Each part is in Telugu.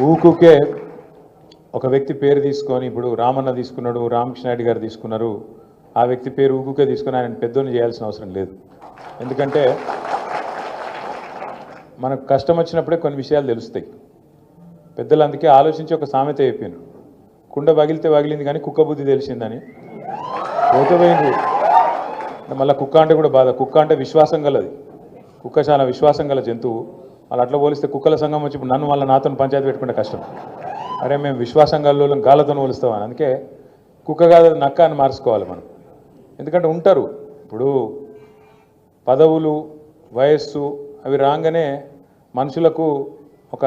ఊకుకే ఒక వ్యక్తి పేరు తీసుకొని ఇప్పుడు రామన్న తీసుకున్నాడు, రామకృష్ణ రెడ్డి గారు తీసుకున్నారు. ఆ వ్యక్తి పేరు ఊకుకే తీసుకొని ఆయన పెద్దోని చేయాల్సిన అవసరం లేదు. ఎందుకంటే మనకు కష్టం వచ్చినప్పుడే కొన్ని విషయాలు తెలుస్తాయి. పెద్దలు అందుకే ఆలోచించి ఒక సామెత చెప్పాను, కుండ పగిలితే పగిలింది కానీ కుక్క బుద్ధి తెలిసిందని. పోతపోయింది మళ్ళీ కుక్క అంటే కూడా బాధ. కుక్క అంటే విశ్వాసం గలది. కుక్క చాలా విశ్వాసం గల జంతువు. వాళ్ళు అట్లా పోలిస్తే కుక్కల సంఘం వచ్చి ఇప్పుడు నన్ను మళ్ళీ నాతో పంచాయతీ పెట్టుకుంటే కష్టం. అరే మేము విశ్వాసం గల గాలతో పోలుస్తామని. అందుకే కుక్క కాదు నక్క అని మార్చుకోవాలి మనం. ఎందుకంటే ఉంటారు ఇప్పుడు పదవులు వయస్సు అవి రాగానే మనుషులకు ఒక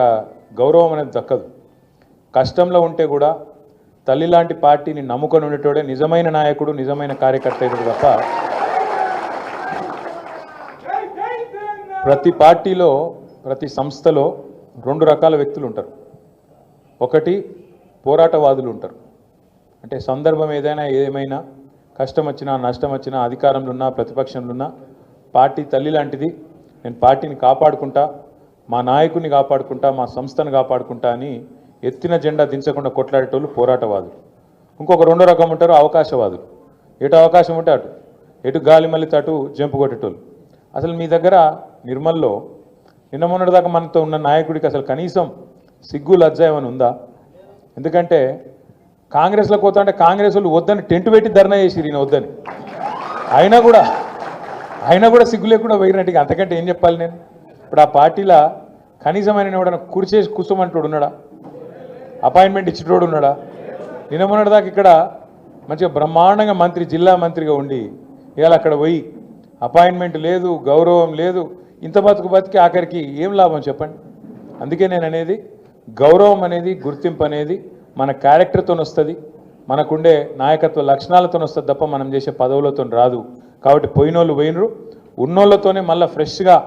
గౌరవం అనేది దక్కదు. కష్టంలో ఉంటే కూడా తల్లి లాంటి పార్టీని నమ్ముకొని ఉండేటోడే నిజమైన నాయకుడు, నిజమైన కార్యకర్త అయితే తప్ప ప్రతి పార్టీలో ప్రతి సంస్థలో రెండు రకాల వ్యక్తులు ఉంటారు. ఒకటి పోరాటవాదులు ఉంటారు. అంటే సందర్భం ఏమైనా కష్టం వచ్చినా నష్టం వచ్చినా అధికారంలో ఉన్నా ప్రతిపక్షంలో ఉన్నా పార్టీ తల్లి లాంటిది, నేను పార్టీని కాపాడుకుంటా, మా నాయకుడిని కాపాడుకుంటా, మా సంస్థను కాపాడుకుంటా అని ఎత్తిన జెండా దించకుండా కొట్లాడేటోళ్ళు పోరాటవాదులు. ఇంకొక రెండో రకం ఉంటారు అవకాశవాదులు. ఎటు అవకాశం ఉంటే అటు, ఎటు గాలి మళ్ళీ అటు జంపు కొట్టేటోళ్ళు. అసలు మీ దగ్గర నిర్మల్లో నిన్న మొన్నటిదాకా మనతో ఉన్న నాయకుడికి అసలు కనీసం సిగ్గు లజ్జ ఏమైనా ఉందా? ఎందుకంటే కాంగ్రెస్లో పోతా అంటే కాంగ్రెస్ వాళ్ళు వద్దని టెంట్ పెట్టి ధర్నా చేసిరు, ఈయన వద్దని. అయినా కూడా సిగ్గు లేకుండా పోయినట్టుగా. అంతకంటే ఏం చెప్పాలి నేను? ఇప్పుడు ఆ పార్టీలో కనీసం ఆయన ఎవడన్నా కుర్చేసి కూర్చోమంటోడు ఉన్నాడా? అపాయింట్మెంట్ ఇచ్చేటోడు ఉన్నాడా? నిన్న మొన్నటిదాకా ఇక్కడ మంచిగా బ్రహ్మాండంగా మంత్రి, జిల్లా మంత్రిగా ఉండి ఇవాళ అక్కడ పోయి అపాయింట్మెంట్ లేదు, గౌరవం లేదు. ఇంత బతికి ఆఖరికి ఏం లాభం చెప్పండి? అందుకే నేను అనేది గౌరవం అనేది, గుర్తింపు అనేది మన క్యారెక్టర్తో వస్తుంది, మనకుండే నాయకత్వ లక్షణాలతో వస్తుంది తప్ప మనం చేసే పదవులతో రాదు. కాబట్టి పోయినోళ్ళు పోయినరు, ఉన్నోళ్ళతోనే మళ్ళీ ఫ్రెష్గా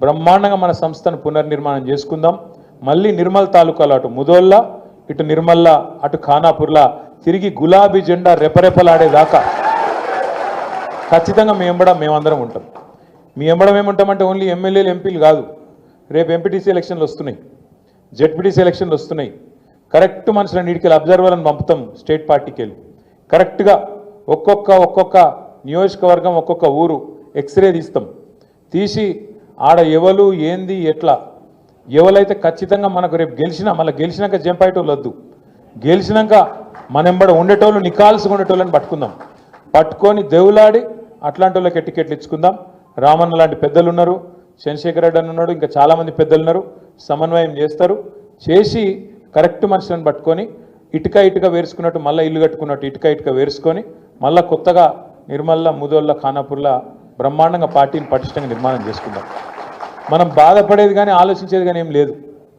బ్రహ్మాండంగా మన సంస్థను పునర్నిర్మాణం చేసుకుందాం. మళ్ళీ నిర్మల్ తాలూకాలో అటు ముదోళ్ళ, ఇటు నిర్మల్ల, అటు ఖానాపూర్లా తిరిగి గులాబీ జెండా రెపరెపలాడేదాకా ఖచ్చితంగా మేమందరం ఉంటాం. మీ ఎంబడం ఏముంటామంటే ఓన్లీ ఎమ్మెల్యేలు ఎంపీలు కాదు. రేపు ఎంపీటీసీ ఎలక్షన్లు వస్తున్నాయి, జెడ్పీటీసీ ఎలక్షన్లు వస్తున్నాయి. కరెక్ట్ మనుషులను నీటికెళ్ళి అబ్జర్వర్లను పంపుతాం స్టేట్ పార్టీకి వెళ్ళి. కరెక్ట్గా ఒక్కొక్క నియోజకవర్గం, ఒక్కొక్క ఊరు ఎక్స్రే తీస్తాం. తీసి ఆడ ఎవరు ఏంది ఎట్లా ఎవరైతే ఖచ్చితంగా మనకు రేపు మళ్ళీ గెలిచినాక జంపాయేటోళ్ళు వద్దు, గెలిచినాక మనెంబడ ఉండేటోళ్ళు నికాల్సుగా ఉండేటోళ్ళని పట్టుకొని దేవులాడి అట్లాంటి వాళ్ళకి టికెట్లు ఇచ్చుకుందాం. రామన్న లాంటి పెద్దలు ఉన్నారు, చంద్రశేఖర్ రెడ్డి అని ఉన్నాడు, ఇంకా చాలామంది పెద్దలు ఉన్నారు. సమన్వయం చేస్తారు. చేసి కరెక్ట్ మనుషులను పట్టుకొని ఇటుక వేసుకున్నట్టు మళ్ళీ ఇల్లు కట్టుకున్నట్టు ఇటుక వేసుకొని మళ్ళీ కొత్తగా నిర్మల్ల, ముదోళ్ళ, ఖానాపూర్ల బ్రహ్మాండంగా పార్టీని పటిష్టంగా నిర్మాణం చేసుకుందాం. మనం బాధపడేది కానీ ఆలోచించేది కానీ ఏం లేదు.